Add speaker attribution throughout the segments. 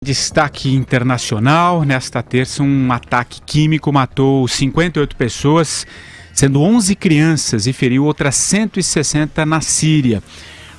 Speaker 1: Destaque internacional, nesta terça um ataque químico matou 58 pessoas, sendo 11 crianças e feriu outras 160 na Síria.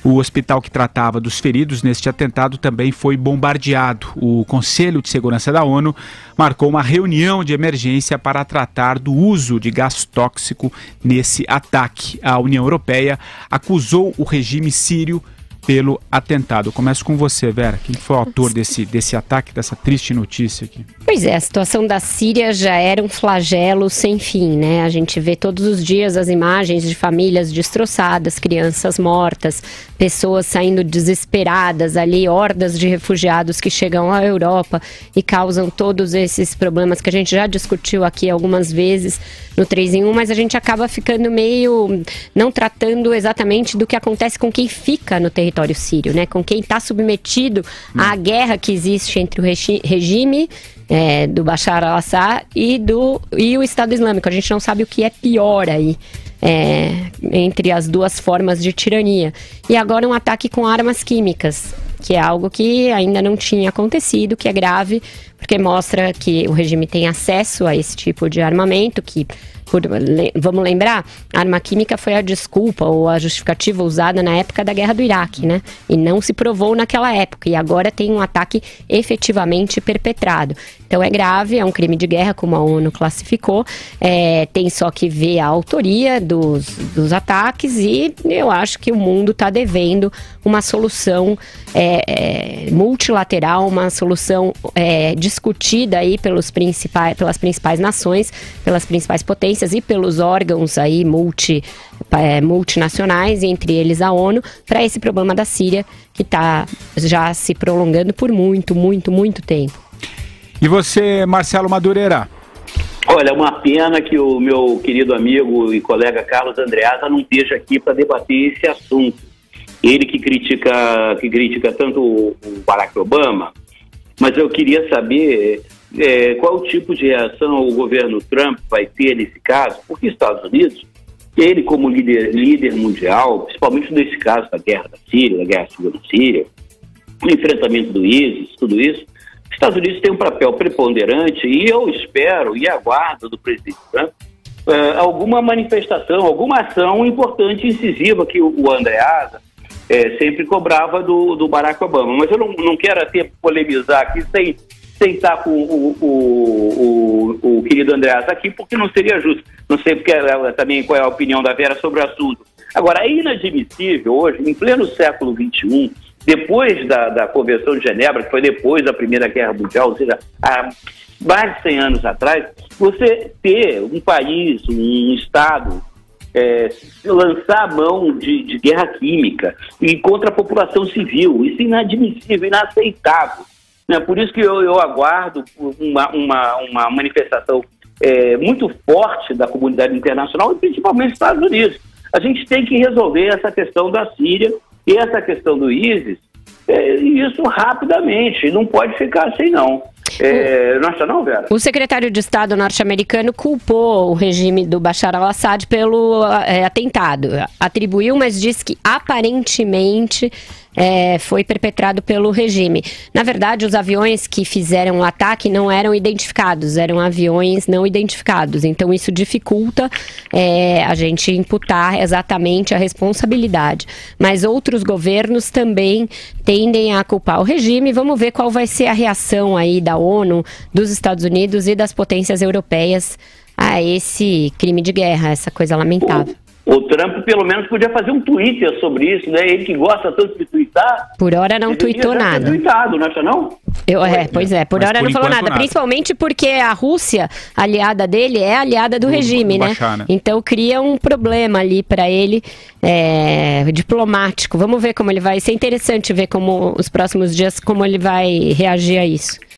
Speaker 1: O hospital que tratava dos feridos neste atentado também foi bombardeado. O Conselho de Segurança da ONU marcou uma reunião de emergência para tratar do uso de gás tóxico nesse ataque. A União Europeia acusou o regime sírio pelo atentado. Começo com você, Vera. Quem foi o autor desse ataque, dessa triste notícia aqui?
Speaker 2: Pois é, a situação da Síria já era um flagelo sem fim, né? A gente vê todos os dias as imagens de famílias destroçadas, crianças mortas, pessoas saindo desesperadas ali, hordas de refugiados que chegam à Europa e causam todos esses problemas que a gente já discutiu aqui algumas vezes no 3 em 1, mas a gente acaba ficando meio não tratando exatamente do que acontece com quem fica no território sírio, né? Com quem está submetido à guerra que existe entre o regime do Bashar al-Assad e o Estado Islâmico. A gente não sabe o que é pior aí entre as duas formas de tirania. E agora um ataque com armas químicas, que é algo que ainda não tinha acontecido, que é grave, porque mostra que o regime tem acesso a esse tipo de armamento, que, vamos lembrar, a arma química foi a desculpa ou a justificativa usada na época da guerra do Iraque, né? E não se provou naquela época, e agora tem um ataque efetivamente perpetrado. Então é grave, é um crime de guerra, como a ONU classificou, tem só que ver a autoria dos ataques, e eu acho que o mundo está devendo uma solução multilateral, uma solução discutida aí pelas principais nações, pelas principais potências e pelos órgãos aí multinacionais, entre eles a ONU, para esse problema da Síria, que está já se prolongando por muito, muito, muito tempo.
Speaker 1: E você, Marcelo Madureira?
Speaker 3: Olha, uma pena que o meu querido amigo e colega Carlos Andreasa não esteja aqui para debater esse assunto. Ele que critica tanto o Barack Obama, mas eu queria saber qual o tipo de reação o governo Trump vai ter nesse caso, porque os Estados Unidos, ele como líder mundial, principalmente nesse caso da guerra da Síria, da guerra civil da Síria, o enfrentamento do ISIS, tudo isso, os Estados Unidos têm um papel preponderante, e eu espero e aguardo do presidente Trump alguma manifestação, alguma ação importante e incisiva que o Andreasa sempre cobrava do Barack Obama. Mas eu não quero até polemizar aqui sem estar com o querido Andreasa aqui, porque não seria justo. Não sei também qual é a opinião da Vera sobre o assunto. Agora, é inadmissível hoje, em pleno século XXI, depois da Convenção de Genebra, que foi depois da Primeira Guerra Mundial, ou seja, há mais de 100 anos atrás, você ter um país, um Estado, lançar a mão de guerra química e contra a população civil. Isso é inadmissível, inaceitável. Né? Por isso que eu aguardo uma manifestação muito forte da comunidade internacional e principalmente dos Estados Unidos. A gente tem que resolver essa questão da Síria e essa questão do ISIS, isso rapidamente, não pode ficar assim não. Não acha não, Vera?
Speaker 2: O secretário de Estado norte-americano culpou o regime do Bashar al-Assad pelo atentado. Atribuiu, mas disse que aparentemente foi perpetrado pelo regime. Na verdade, os aviões que fizeram o ataque não eram identificados, eram aviões não identificados. Então, isso dificulta a gente imputar exatamente a responsabilidade. Mas outros governos também tendem a culpar o regime. Vamos ver qual vai ser a reação aí da ONU, dos Estados Unidos e das potências europeias a esse crime de guerra, essa coisa lamentável.
Speaker 3: O Trump, pelo menos, podia fazer um Twitter sobre isso, né? Ele que gosta tanto de twittar.
Speaker 2: Por hora não tweetou nada.
Speaker 3: Tweetado, não acha não?
Speaker 2: Pois é, por hora não falou nada. Principalmente porque a Rússia, aliada dele, é aliada do regime, né? Então cria um problema ali para ele, diplomático. Vamos ver como ele vai. Isso é interessante ver como os próximos dias, como ele vai reagir a isso.